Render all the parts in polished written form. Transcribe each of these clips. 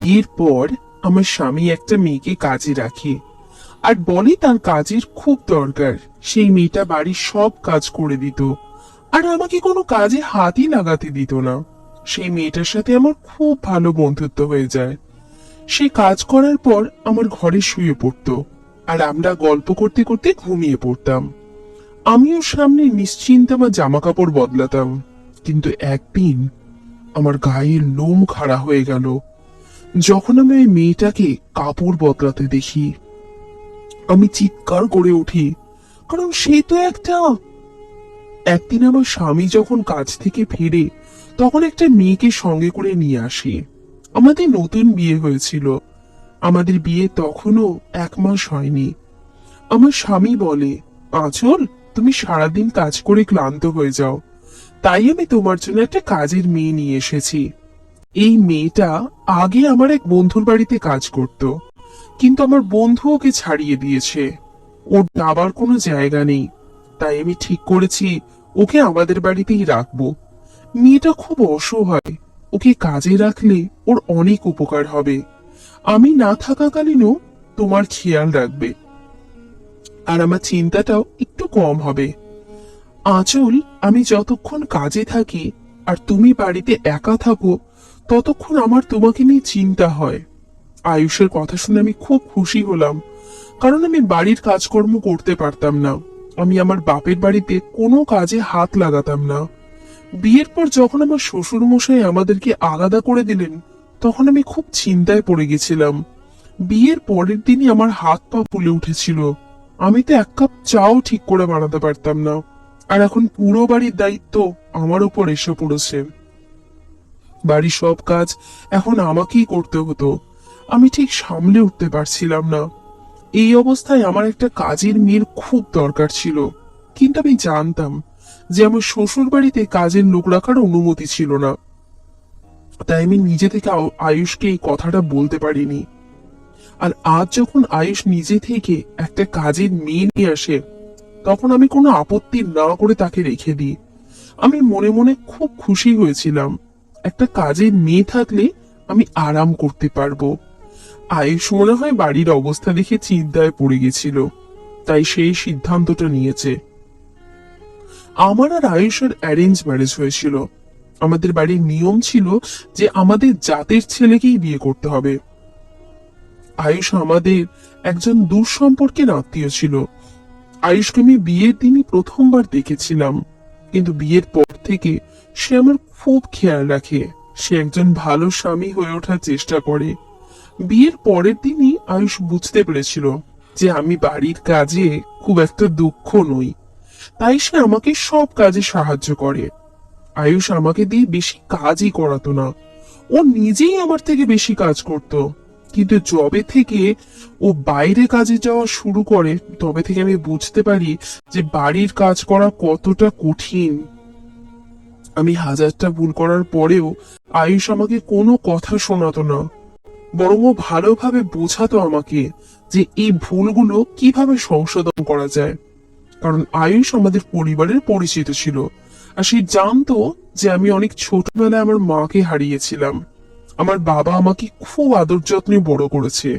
বিয়ের পর আমার স্বামী একটা মেয়েকে কাজে রাখে আর বলে তার কাজের খুব দরকার। সেই মেয়েটা বাড়ির সব কাজ করে দিত আর আমাকে কোনো কাজে হাতই লাগাতে দিত না। সেই মেয়েটার সাথে আমার খুব ভালো বন্ধুত্ব হয়ে যায়। সে কাজ করার পর আমার ঘরে শুয়ে পড়তো আর আমরা গল্প করতে করতে ঘুমিয়ে পড়তাম। আমিও সামনে নিশ্চিন্তে আমার জামা কাপড় বদলাতাম। কিন্তু একদিন আমার গায়ের লোম খাড়া হয়ে গেল যখন আমি ওই মেয়েটাকে কাপড় বদলাতে দেখি। আমি চিৎকার করে উঠি, কারণ সে তো একটা। একদিন আমার স্বামী যখন কাজ থেকে ফিরে তখন একটা মেয়েকে সঙ্গে করে নিয়ে আসে। আমাদের নতুন বিয়ে হয়েছিল, আমাদের বিয়ে তখনও 1 মাস হয়নি। আমার স্বামী বলে, আঁচল, তুমি সারাদিন কাজ করে ক্লান্ত হয়ে যাও, তাই আমি তোমার জন্য একটা কাজের মেয়ে নিয়ে এসেছি। এই মেয়েটা আগে আমার এক বন্ধুর বাড়িতে কাজ করত, কিন্তু আমার বন্ধু ওকে ছাড়িয়ে দিয়েছে। ওর যাবার কোনো জায়গা নেই, তাই আমি ঠিক করেছি ওকে আমাদের বাড়িতেই রাখবো। মেয়েটা খুব অসহায়, ওকে কাজে রাখলে ওর অনেক উপকার হবে। আমি না থাকাকালীনও তোমার খেয়াল রাখবে আর আমার চিন্তাটাও একটু কম হবে। আঁচল, আমি যতক্ষণ কাজে থাকি আর তুমি বাড়িতে একা থাকো ততক্ষণ আমার তোমাকে নিয়ে চিন্তা হয়। আয়ুষের কথা শুনে আমি খুব খুশি হলাম, কারণ আমি বাড়ির কাজকর্ম করতে পারতাম না। আমি আমার বাপের বাড়িতে কোনো কাজে হাত লাগাতাম না। বিয়ের পর যখন আমার শ্বশুর মশাই আমাদেরকে আলাদা করে দিলেন তখন আমি খুব চিন্তায় পড়ে গেছিলাম। বিয়ের পরের দিনই আমার হাত পা ফুলে উঠেছিল। আমি তো 1 কাপ চাও ঠিক করে বানাতে পারতাম না, আর এখন পুরো বাড়ির দায়িত্ব আমার উপর এসে পড়েছে। বাড়ির সব কাজ এখন আমাকেই করতে হতো। আমি ঠিক সামলে উঠতে পারছিলাম না। এই অবস্থায় আমার একটা কাজের মেয়ের খুব দরকার ছিল, কিন্তু আমি জানতাম যে আমার শ্বশুর বাড়িতে কাজের লোক রাখার অনুমতি ছিল না। তাই আমি নিজে থেকে আয়ুষকে এই কথাটা বলতে পারিনি। আর আজ যখন আয়ুষ নিজে থেকে একটা কাজের মেয়ে নিয়ে আসে তখন আমি কোনো আপত্তি না করে তাকে রেখে দিই। আমি মনে মনে খুব খুশি হয়েছিলাম, একটা কাজের মেয়ে থাকলে আমি আরাম করতে পারবো। আয়ুষ মনে হয় বাড়ির অবস্থা দেখে চিন্তায় পড়ে গেছিল, তাই সেই সিদ্ধান্তটা নিয়েছে। আমার আর আয়ুষের অ্যারেঞ্জ ম্যারেজ হয়েছিল। আমাদের বাড়ির নিয়ম ছিল যে আমাদের জাতের ছেলেকেই বিয়ে করতে হবে। আয়ুষ আমাদের একজন দূর সম্পর্কের আত্মীয় ছিল। আয়ুষকে আমি বিয়ের দিনই প্রথমবার দেখেছিলাম, কিন্তু বিয়ের পর থেকে সে আমার খুব খেয়াল রাখে। সে একজন ভালো স্বামী হয়ে ওঠার চেষ্টা করে। বিয়ের পরের দিনই আয়ুষ বুঝতে পেরেছিল যে আমি বাড়ির কাজে খুব একটা দক্ষ নই, তাই সে আমাকে সব কাজে সাহায্য করে। আয়ুষ আমাকে দিয়ে বেশি কাজই করাতো না, ও নিজেই আমার থেকে বেশি কাজ করত। কিন্তু যবে থেকে ও বাইরে কাজে যাওয়া শুরু করে তবে থেকে আমি বুঝতে পারি যে বাড়ির কাজ করা কতটা কঠিন। আমি হাজারটা ভুল করার পরেও আয়ুষ আমাকে কোনো কথা শোনাতো না, বরং ও ভালোভাবে বোঝাতো আমাকে যে এই ভুলগুলো কিভাবে সংশোধন করা যায়। কারণ আয়ুষ আমাদের পরিবারের পরিচিত ছিল, আর সে জানতো যে আমি অনেক ছোটবেলায় আমার মাকে হারিয়েছিলাম। আমার বাবা আমাকে খুব আদর যত্নে বড় করেছে,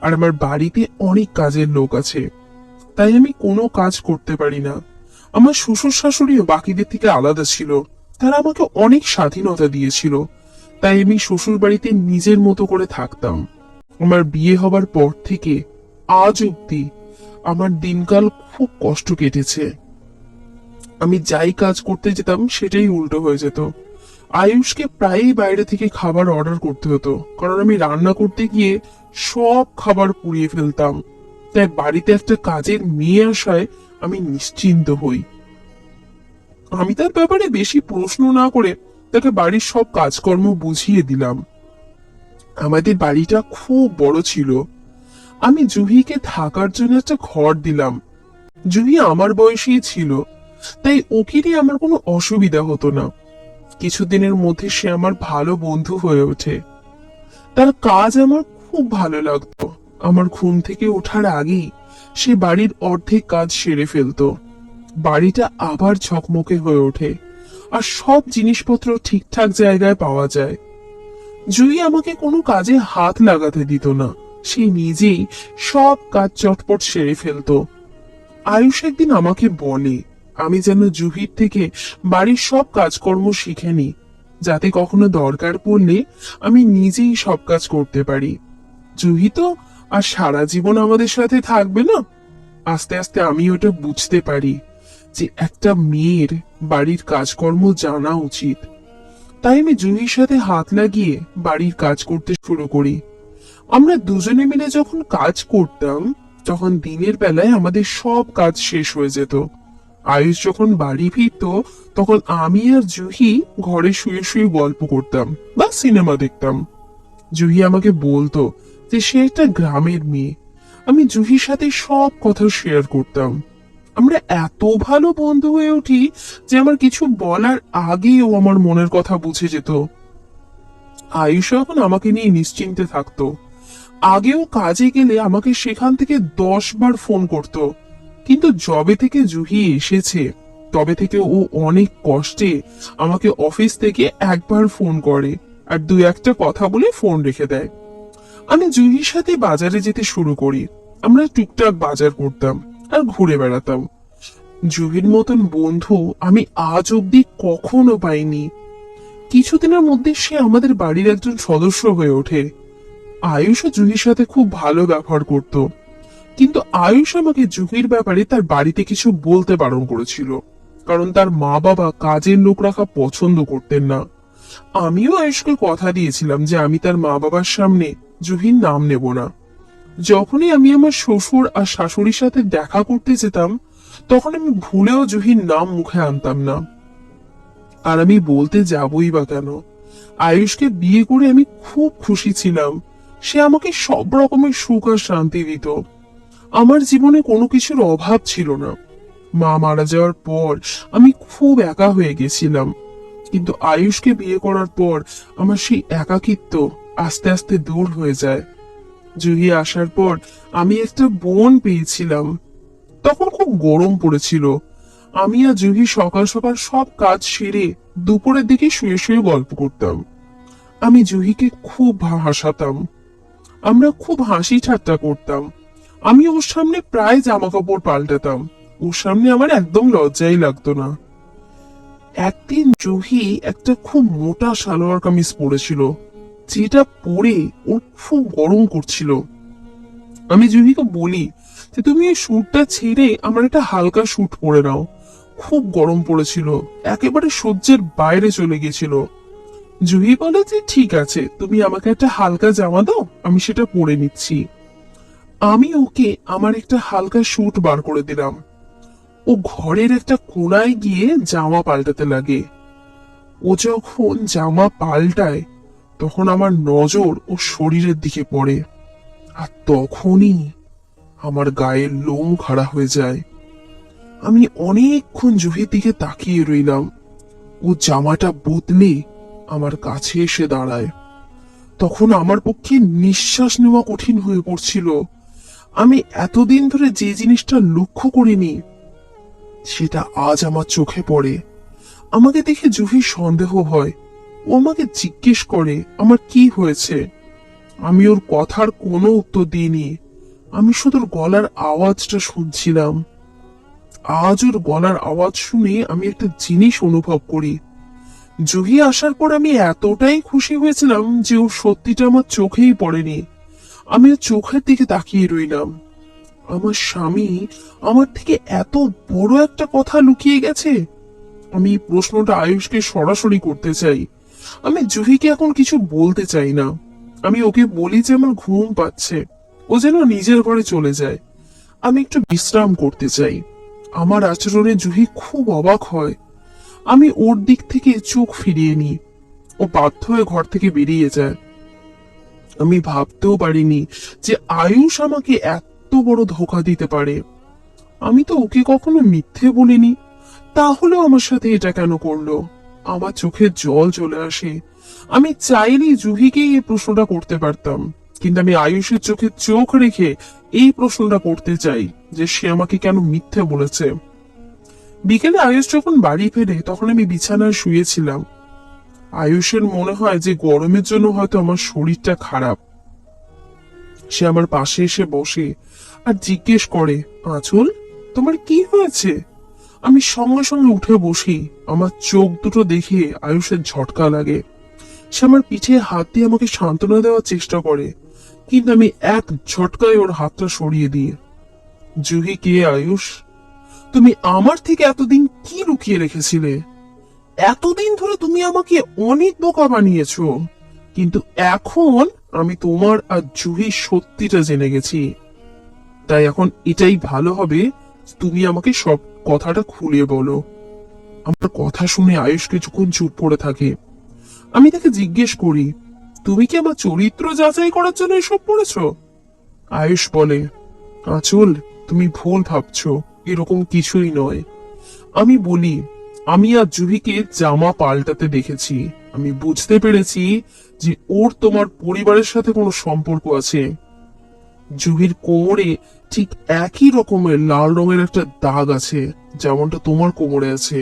আর আমার বাড়িতে অনেক কাজের লোক আছে, তাই আমি কোনো কাজ করতে পারি না। আমার শ্বশুর শাশুড়িও বাকিদের থেকে আলাদা ছিল, তারা আমাকে অনেক স্বাধীনতা দিয়েছিল, তাই আমি শ্বশুর বাড়িতে নিজের মতো করে থাকতাম। আমার বিয়ে হবার পর থেকে আজ অব্দি আমার দিনকাল খুব কষ্ট কেটেছে। আমি যাই কাজ করতে যেতাম সেটাই উল্টো হয়ে যেত। আয়ুষকে প্রায়ই বাইরে থেকে খাবার অর্ডার করতে হতো, কারণ আমি রান্না করতে গিয়ে সব খাবার পুড়িয়ে ফেলতাম। তাই বাড়িতে একটা কাজের মেয়ে আসায় আমি নিশ্চিন্ত হই। আমি তার ব্যাপারে বেশি প্রশ্ন না করে তাকে বাড়ির সব কাজকর্ম বুঝিয়ে দিলাম। আমাদের বাড়িটা খুব বড় ছিল। আমি জুহিকে থাকার জন্য একটা ঘর দিলাম। জুহি আমার বয়সী ছিল, তাই ওকে নিয়ে আমার কোনো অসুবিধা হতো না। কিছুদিনের মধ্যে সে আমার ভালো বন্ধু হয়ে ওঠে। তার কাজ আমার খুব ভালো লাগতো। আমার ঘুম থেকে ওঠার আগেই সে বাড়ির অর্ধেক কাজ সেরে ফেলতো। বাড়িটা আবার ঝকমকে হয়ে ওঠে আর সব জিনিসপত্র ঠিকঠাক জায়গায় পাওয়া যায়। জুহি আমাকে কোনো কাজে হাত লাগাতে দিত না, সে নিজেই সব কাজ চটপট সেরে ফেলতো। আয়ুষ একদিন আমাকে বলে আমি যেন জুহির থেকে বাড়ির সব কাজকর্ম শিখে নি, যাতে কখনো দরকার পড়লে আমি নিজেই সব কাজ করতে পারি। জুহি তো আর সারা জীবন আমাদের সাথে থাকবে না। আস্তে আস্তে আমি ওটা বুঝতে পারি যে একটা মেয়ের বাড়ির কাজকর্ম জানা উচিত। তাই আমি জুহির সাথে হাত লাগিয়ে বাড়ির কাজ করতে শুরু করি। আমরা দুজনে মিলে যখন কাজ করতাম, তখন দিনের বেলায় আমাদের সব কাজ শেষ হয়ে যেত। আয়ুষ যখন বাড়ি ফিরতো, তখন আমি আর জুহি ঘরে শুয়ে শুয়ে গল্প করতাম বা সিনেমা দেখতাম। জুহি আমাকে বলতো যে সে একটা গ্রামের মেয়ে। আমি জুহির সাথে সব কথা শেয়ার করতাম। আমরা এত ভালো বন্ধু হয়ে উঠি যে আমার কিছু বলার আগেই ও আমার মনের কথা বুঝে যেত। আয়ুষ এখন আমাকে নিয়ে নিশ্চিন্তে থাকতো। আগেও কাজে গেলে আমাকে সেখান থেকে 10 বার ফোন করত, কিন্তু যবে থেকে জুহি এসেছে তবে থেকে ও অনেক কষ্টে আমাকে অফিস থেকে একবার ফোন করে আর দু একটা কথা বলে ফোন রেখে দেয়। আমি জুহির সাথে বাজারে যেতে শুরু করি। আমরা টুকটাক বাজার করতাম আর ঘুরে বেড়াতাম। জুহির মতন বন্ধু আমি আজ অব্দি কখনো পাইনি। কিছুদিনের মধ্যে সে আমাদের বাড়ির একজন সদস্য হয়ে ওঠে। আয়ুষও জুহির সাথে খুব ভালো ব্যবহার করত, কিন্তু আয়ুষ আমাকে জুহির ব্যাপারে তার বাড়িতে কিছু বলতে বারণ করেছিল, কারণ তার মা বাবা কাজের লোক রাখা পছন্দ করতেন না। আমিও আয়ুষকে কথা দিয়েছিলাম যে আমি তার মা বাবার সামনে জুহির নাম নেব না। যখনই আমি আমার শ্বশুর আর শাশুড়ির সাথে দেখা করতে যেতাম, তখন আমি ভুলেও জুহির নাম মুখে আনতাম না। আর আমি বলতে যাবই বা কেন? আয়ুষকে বিয়ে করে আমি খুব খুশি ছিলাম। সে আমাকে সব রকমের সুখ আর শান্তি দিত। আমার জীবনে কোনো কিছুর অভাব ছিল না। মা মারা যাওয়ার পর আমি খুব একা হয়ে গেছিলাম, কিন্তু আয়ুষকে বিয়ে করার পর আমার সেই একাকিত্ব আস্তে আস্তে দূর হয়ে যায়। জুহি আসার পর আমি একটা বোন পেয়েছিলাম। তখন খুব গরম পড়েছিল। আমি আর জুহি সকাল সকাল সব কাজ সেরে দুপুরের দিকে শুয়ে শুয়ে গল্প করতাম। আমি জুহিকে খুব হাসাতাম। আমরা খুব হাসি ঠাট্টা করতাম। আমি ওর সামনে প্রায় জামা কাপড় পাল্টাতাম। ওর সামনে আমার একদম লজ্জাই লাগতো না। একদিন জুহি একটা খুব মোটা সালোয়ার কামিজ পরেছিল, যেটা পরে ওর খুব গরম করছিল। আমি জুহিকে বলি যে তুমি এই স্যুটটা ছেড়ে আমার একটা হালকা স্যুট পরে নাও। খুব গরম পড়েছিল, একেবারে সহ্যের বাইরে চলে গেছিল। জুহি বলে যে ঠিক আছে, তুমি আমাকে একটা হালকা জামা দাও, আমি সেটা পরে নিচ্ছি। আমি ওকে আমার একটা হালকা স্যুট বার করে দিলাম। ও ঘরের একটা কোনায় গিয়ে জামা পাল্টাতে লাগে। ও যখন জামা পাল্টায়, তখন আমার নজর ও শরীরের দিকে পড়ে, আর তখনই আমার গায়ের লোম খাড়া হয়ে যায়। আমি অনেকক্ষণ জুহির দিকে তাকিয়ে রইলাম। ও জামাটা বদলে আমার কাছে এসে দাঁড়ায়। তখন আমার পক্ষে নিঃশ্বাস নেওয়া কঠিন হয়ে পড়ছিল। আমি এতদিন ধরে যে জিনিসটা লক্ষ্য করিনি, সেটা আজ আমার চোখে পড়ে। আমাকে দেখে জুহির সন্দেহ হয়। ও আমাকে জিজ্ঞেস করে আমার কি হয়েছে। আমি ওর কথার কোনো উত্তর দিইনি। আমি শুধু ওর গলার আওয়াজটা শুনছিলাম। আজ ওর গলার আওয়াজ শুনে আমি একটা জিনিস অনুভব করি। জুহি আসার পর আমি এতটাই খুশি হয়েছিলাম যে ওর সত্যিটা আমার চোখেই পড়েনি। আমি ওর চোখের দিকে তাকিয়ে রইলাম। আমার স্বামী আমার থেকে এত বড় একটা কথা লুকিয়ে গেছে। আমি এই প্রশ্নটা আয়ুষকে সরাসরি করতে চাই। আমি জুহিকে এখন কিছু বলতে চাই না। আমি ওকে বলি যে আমার ঘুম পাচ্ছে, ও যেন নিজের ঘরে চলে যায়। আমি একটু বিশ্রাম করতে চাই। আমার আচরণে জুহি খুব অবাক হয়। আমি ওর দিক থেকে চোখ ফিরিয়ে নিই। ও বাধ্য হয়ে ঘর থেকে বেরিয়ে যায়। আমি ভাবতেও পারিনি যে আয়ুষ আমাকে এত বড় ধোঁকা দিতে পারে। আমি তো ওকে কখনো মিথ্যে বলিনি, তাহলেও আমার সাথে এটা কেন করলো? আমার চোখে জল চলে আসে। আমি চাইলেই জুহিকে এই প্রশ্নটা করতে পারতাম, কিন্তু আমি আয়ুষের চোখে চোখ রেখে এই প্রশ্নটা করতে চাই যে সে আমাকে কেন মিথ্যে বলেছে। বিকেলে আয়ুষ যখন বাড়ি ফেরে, তখন আমি বিছানায় শুয়েছিলাম। আয়ুষের মনে হয় যে গরমের জন্য হয়তো আমার শরীরটা খারাপ। সে আমার পাশে এসে বসে আর জিজ্ঞেস করে, আঁচল, তোমার কি হয়েছে? আমি সঙ্গে সঙ্গে উঠে বসি। আমার চোখ দুটো দেখে আয়ুষের ঝটকা লাগে। সে আমার পিঠে হাত দিয়ে আমাকে সান্ত্বনা দেওয়ার চেষ্টা করে, কিন্তু আমি এক ঝটকায় ওর হাতটা সরিয়ে দিই। জুহি, কে আয়ুষ? তুমি আমার থেকে এতদিন কি লুকিয়ে রেখেছিলে? এতদিন ধরে তুমি আমাকে অনেক বোকা বানিয়েছো, কিন্তু এখন আমি তোমার আর জুহির সত্যিটা জেনে গেছি। তাই এখন এটাই ভালো হবে, তুমি আমাকে সব কথাটা খুলে বলো। আমার কথা শুনে আয়ুষ কিছুক্ষণ চুপ করে থাকে। আমি তাকে জিজ্ঞেস করি, তুমি কি আমার চরিত্র যাচাই করার জন্য এসব পড়েছো? আয়ুষ বলে, আঁচল, তুমি ভুল ভাবছো, এরকম কিছুই নয়। আমি বলি, আমি আর জুহিকে জামা পাল্টাতে দেখেছি। আমি বুঝতে পেরেছি যে ওর তোমার পরিবারের সাথে কোনো সম্পর্ক আছে। জুহির কোমরে ঠিক একই রকমের লাল রঙের একটা দাগ আছে, যেমনটা তোমার কোমরে আছে।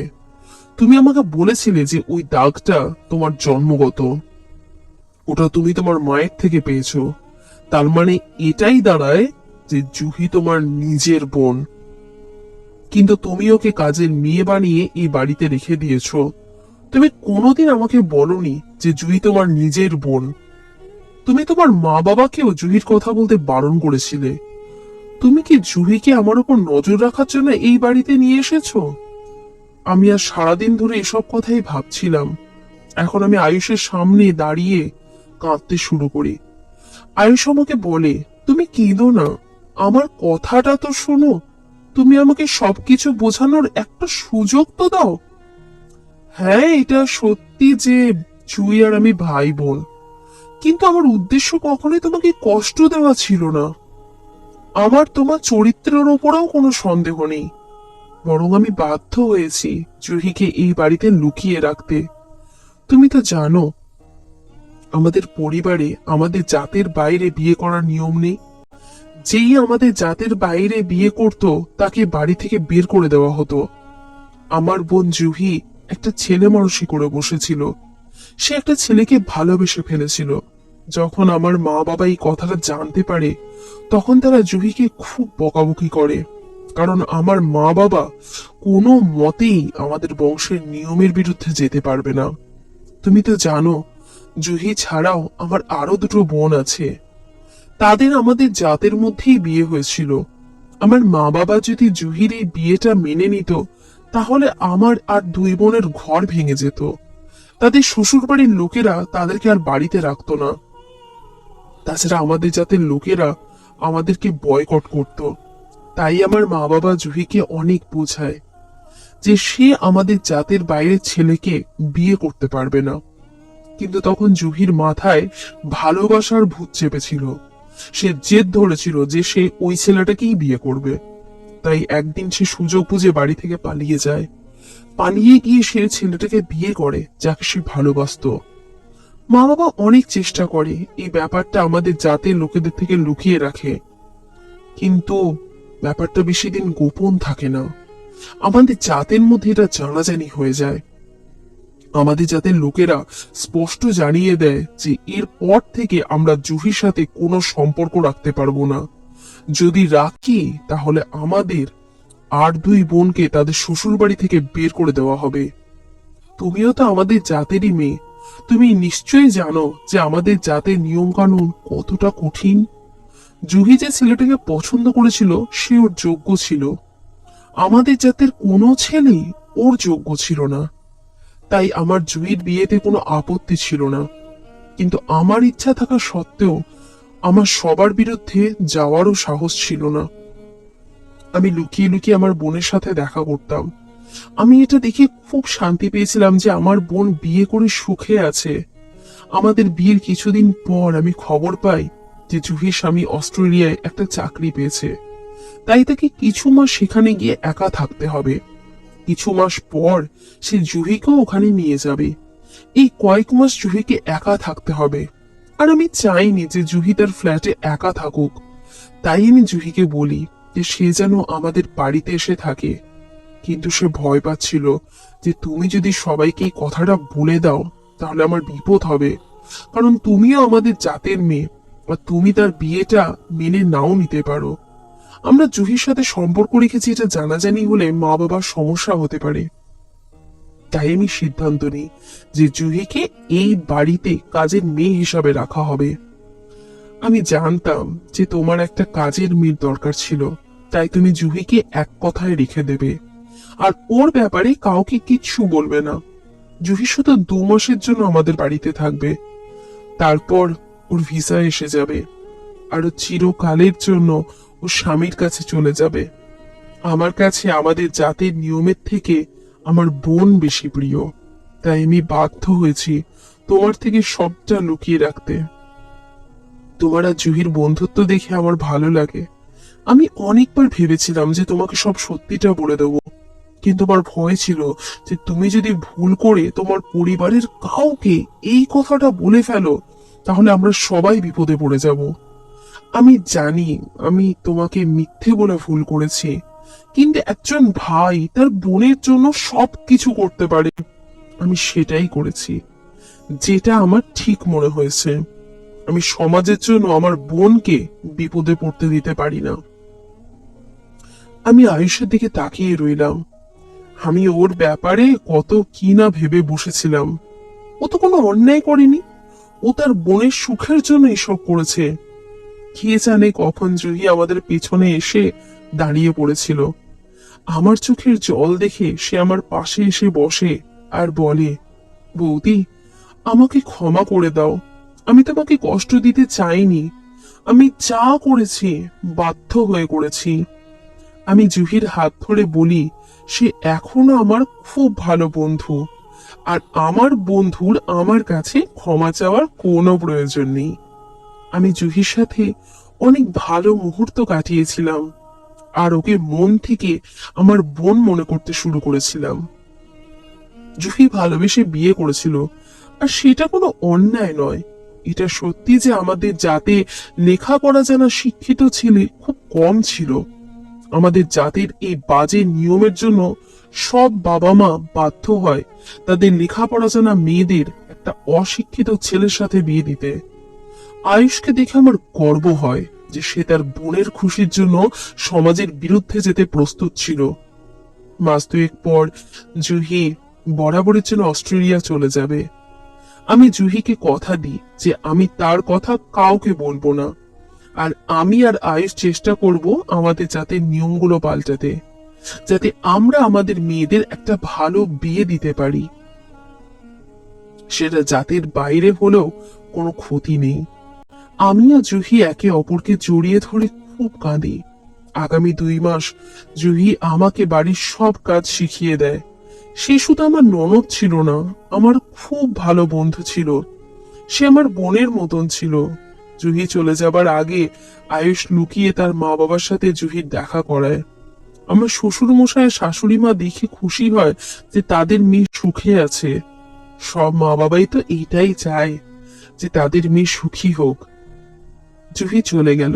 তুমি আমাকে বলেছিলে যে ওই দাগটা তোমার জন্মগত, ওটা তুমি তোমার মায়ের থেকে পেয়েছো। তার মানে এটাই দাঁড়ায় যে জুহি তোমার নিজের বোন, কিন্তু তুমি ওকে কাজের মেয়ে বানিয়ে এই বাড়িতে রেখে দিয়েছো। তুমি কোনোদিন আমাকে বলনি যে জুহি তোমার নিজের বোন। তুমি তোমার মা বাবাকেও জুহির কথা বলতে বারণ করেছিলে। তুমি কি জুহিকে আমার উপর নজর রাখার জন্য এই বাড়িতে নিয়ে এসেছো? আমি আর সারাদিন ধরে এসব কথাই ভাবছিলাম। এখন আমি আয়ুষের সামনে দাঁড়িয়ে কাঁদতে শুরু করি। আয়ুষ আমাকে বলে, তুমি কেঁদো না, আমার কথাটা তো শোনো। তুমি আমাকে সবকিছু বোঝানোর একটা সুযোগ তো দাও। হ্যাঁ, এটা সত্যি যে জুই আর আমি ভাই বোন, কিন্তু আমার উদ্দেশ্য কখনোই তোমাকে কষ্ট দেওয়া ছিল না। আমার তোমার চরিত্রের ওপরেও কোনো সন্দেহ নেই, বরং আমি বাধ্য হয়েছি জুহিকে এই বাড়িতে লুকিয়ে রাখতে। তুমি তো জানো, আমাদের পরিবারে আমাদের জাতের বাইরে বিয়ে করার নিয়ম নেই। যেই আমাদের জাতের বাইরে বিয়ে করত তাকে বাড়ি থেকে বের করে দেওয়া হতো। আমার বোন জুহি একটা ছেলে মানুষই করে বসেছিল। সে একটা ছেলেকে ভালোবেসে ফেলেছিল। যখন আমার মা বাবা এই কথাটা জানতে পারে, তখন তারা জুহিকে খুব বকাবকি করে, কারণ আমার মা বাবা কোনো মতেই আমাদের বংশের নিয়মের বিরুদ্ধে যেতে পারবে না। তুমি তো জানো, জুহি ছাড়াও আমার আরো দুটো বোন আছে। তাদের আমাদের জাতের মধ্যেই বিয়ে হয়েছিল। আমার মা বাবা যদি জুহির এই বিয়েটা মেনে নিত, তাহলে আমার আর দুই বোনের ঘর ভেঙে যেত। তাদের শ্বশুর বাড়ির লোকেরা তাদেরকে আর বাড়িতে রাখতো না। তাছাড়া আমাদের জাতের লোকেরা আমাদেরকে বয়কট করত। তাই আমার মা বাবা জুহিকে অনেক বোঝায় যে সে আমাদের জাতের বাইরের ছেলেকে বিয়ে করতে পারবে না। কিন্তু তখন জুহির মাথায় ভালোবাসার ভূত চেপেছিল। সে জেদ ধরেছিল যে সে ওই ছেলেটাকেই বিয়ে করবে। তাই একদিন সে সুযোগ বুঝে বাড়ি থেকে পালিয়ে যায়। পালিয়ে গিয়ে সে ছেলেটাকে বিয়ে করে যাকে সে ভালোবাসতো। মা বাবা অনেক চেষ্টা করে এই ব্যাপারটা আমাদের জাতের লোকেদের থেকে লুকিয়ে রাখে, কিন্তু ব্যাপারটা বেশি দিন গোপন থাকে না। আমাদের জাতের মধ্যে এটা জানাজানি হয়ে যায়। আমাদের জাতের লোকেরা স্পষ্ট জানিয়ে দেয় যে এর পর থেকে আমরা জুহির সাথে কোনো সম্পর্ক রাখতে পারবো না। যদি রাখি, তাহলে আমাদের আর দুই বোনকে তাদের শ্বশুর বাড়ি থেকে বের করে দেওয়া হবে। তুমিও তো আমাদের জাতেরই মেয়ে, তুমি নিশ্চয়ই জানো যে আমাদের জাতের নিয়ম কানুন কতটা কঠিন। জুহি যে ছেলেটাকে পছন্দ করেছিল সে ওর যোগ্য ছিল। আমাদের জাতের কোনো ছেলেই ওর যোগ্য ছিল না। তাই আমার জুহির বিয়েতে কোনো আপত্তি ছিল না, কিন্তু আমার ইচ্ছা থাকা সত্ত্বেও আমার সবার বিরুদ্ধে যাওয়ারও সাহস ছিল না। আমি লুকিয়ে লুকিয়ে আমার বোনের সাথে দেখা করতাম। আমি এটা দেখে খুব শান্তি পেয়েছিলাম যে আমার বোন বিয়ে করে সুখে আছে। আমাদের বিয়ের কিছুদিন পর আমি খবর পাই যে জুহির স্বামী অস্ট্রেলিয়ায় একটা চাকরি পেয়েছে। তাই তাকে কিছু মাস সেখানে গিয়ে একা থাকতে হবে। কিছু মাস পর সে জুহিকেও ওখানে নিয়ে যাবে। এই কয়েক মাস জুহিকে একা থাকতে হবে। আর আমি চাইনি যে জুহি তার ফ্ল্যাটে একা থাকুক। তাই আমি জুহিকে বলি যে সে যেন আমাদের বাড়িতে এসে থাকে। কিন্তু সে ভয় পাচ্ছিল যে তুমি যদি সবাইকে এই কথাটা বলে দাও, তাহলে আমার বিপদ হবে। কারণ তুমিও আমাদের জাতের মেয়ে, আর তুমি তার বিয়েটা মেনে নাও নিতে পারো। আমরা জুহির সাথে সম্পর্ক রেখেছি এটা জানাজানি হলে মা বাবার সমস্যা হতে পারে। তাই আমি সিদ্ধান্ত নিই যে জুহিকে এই বাড়িতে কাজের মেয়ে হিসাবে রাখা হবে। আমি জানতাম যে তোমার একটা কাজের মেয়ের দরকার ছিল, তাই তুমি জুহিকে এক কথায় রেখে দেবে, আর ওর ব্যাপারে কাউকে কিচ্ছু বলবে না। জুহি শুধু 2 মাসের জন্য আমাদের বাড়িতে থাকবে, তারপর ওর ভিসা এসে যাবে, আর ও চিরকালের জন্য ওর স্বামীর কাছে চলে যাবে। আমার কাছে আমাদের জাতের নিয়মের থেকে আমার বোন বেশি প্রিয়, তাই আমি বাধ্য হয়েছি তোমার থেকে সবটা লুকিয়ে রাখতে। তোমার আর জুহির বন্ধুত্ব দেখে আমার ভালো লাগে। আমি অনেকবার ভেবেছিলাম যে তোমাকে সব সত্যিটা বলে দেবো, কিন্তু আমার ভয় ছিল যে তুমি যদি ভুল করে তোমার পরিবারের কাউকে এই কথাটা বলে ফেলো, তাহলে আমরা সবাই বিপদে পড়ে যাব। আমি জানি আমি তোমাকে মিথ্যে বলে ভুল করেছি, কিন্তু একজন ভাই তার বোনের জন্য সবকিছু করতে পারে। আমি সেটাই করেছি, যেটা আমার ঠিক মনে হয়েছে। আমি সমাজের জন্য আমার বোনকে বিপদে পড়তে দিতে পারি না। আমি আয়ুষের দিকে তাকিয়ে রইলাম। আমি ওর ব্যাপারে কত কি না ভেবে বসেছিলাম। ও তো কোনো অন্যায় করেনি, ও তার বোনের সুখের জন্য এসব করেছে। কে জানে কখন জুহি আমাদের পেছনে এসে দাঁড়িয়ে পড়েছিল। আমার চোখের জল দেখে সে আমার পাশে এসে বসে আর বলে, বৌদি, আমাকে ক্ষমা করে দাও। আমি তোমাকে কষ্ট দিতে চাইনি। আমি যা করেছি বাধ্য হয়ে করেছি। আমি জুহির হাত ধরে বলি, সে এখনো আমার খুব ভালো বন্ধু, আর আমার বন্ধুর আমার কাছে ক্ষমা চাওয়ার কোনো প্রয়োজন নেই। আমি জুহির সাথে অনেক ভালো মুহূর্ত কাটিয়েছিলাম, আর ওকে মন থেকে আমার বোন মনে করতে শুরু করেছিলাম। জুহি ভালোবেসে বিয়ে করেছিল, আর সেটা কোনো অন্যায় নয়। এটা সত্যি যে আমাদের জাতে লেখাপড়া জানা শিক্ষিত ছেলে খুব কম ছিল। আমাদের জাতির এই বাজে নিয়মের জন্য সব বাবা মা বাধ্য হয় তাদের লেখাপড়া জানা মেয়েদের একটা অশিক্ষিত ছেলের সাথে বিয়ে দিতে। আয়ুষকে দেখে আমার গর্ব হয় যে সে তার বোনের খুশির জন্য সমাজের বিরুদ্ধে যেতে প্রস্তুত ছিল। মাস 2 পর জুহি বরাবরের জন্য অস্ট্রেলিয়া চলে যাবে। আমি জুহিকে কথা দিই যে আমি তার কথা কাউকে বলবো না, আর আমি আর আয়ুষ চেষ্টা করব আমাদের জাতের নিয়মগুলো পাল্টাতে, যাতে আমরা আমাদের মেয়েদের একটা ভালো বিয়ে দিতে পারি। সেটা জাতের বাইরে হলেও কোনো ক্ষতি নেই। আমি আর জুহি একে অপরকে জড়িয়ে ধরে খুব কাঁদি। আগামী 2 মাস জুহি আমাকে বাড়ির সব কাজ শিখিয়ে দেয়। সে শুধু আমার ননদ ছিল না, আমার খুব ভালো বন্ধু ছিল। সে আমার বোনের মতন ছিল। জুহি চলে যাবার আগে আয়ুষ লুকিয়ে তার মা বাবার সাথে জুহির দেখা করায়। আমার শ্বশুর মশাই শাশুড়ি মা দেখে খুশি হয় যে তাদের মেয়ে সুখে আছে। সব মা বাবাই তো এইটাই চায় যে তাদের মেয়ে সুখী হোক। জুহি চলে গেল,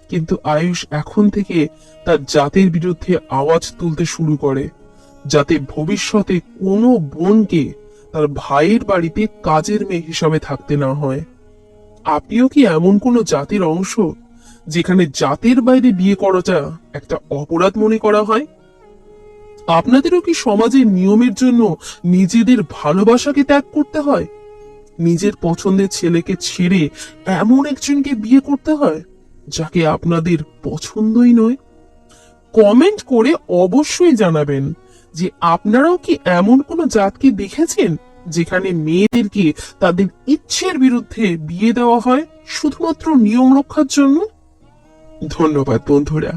কিন্তু আয়ুষ এখন থেকে তার জাতের বিরুদ্ধে আওয়াজ তুলতে শুরু করে, যাতে ভবিষ্যতে কোনো বোনকে তার ভাইয়ের বাড়িতে কাজের মেয়ে হিসাবে থাকতে না হয়। আপনিও কি এমন কোন জাতির অংশ যেখানে জাতের বাইরে বিয়ে করাটা একটা অপরাধ মনে করা হয়? আপনাদেরও কি সমাজের নিয়মের জন্য নিজেদের ভালোবাসাকে ত্যাগ করতে হয়? নিজের পছন্দের ছেলেকে ছেড়ে এমন একজনকে বিয়ে করতে হয় যাকে আপনাদের পছন্দই নয়? কমেন্ট করে অবশ্যই জানাবেন যে আপনারাও কি এমন কোন জাতকে দেখেছেন যেখানে মেয়েদেরকে তাদের ইচ্ছের বিরুদ্ধে বিয়ে দেওয়া হয় শুধুমাত্র নিয়ম রক্ষার জন্য। ধন্যবাদ বন্ধুরা।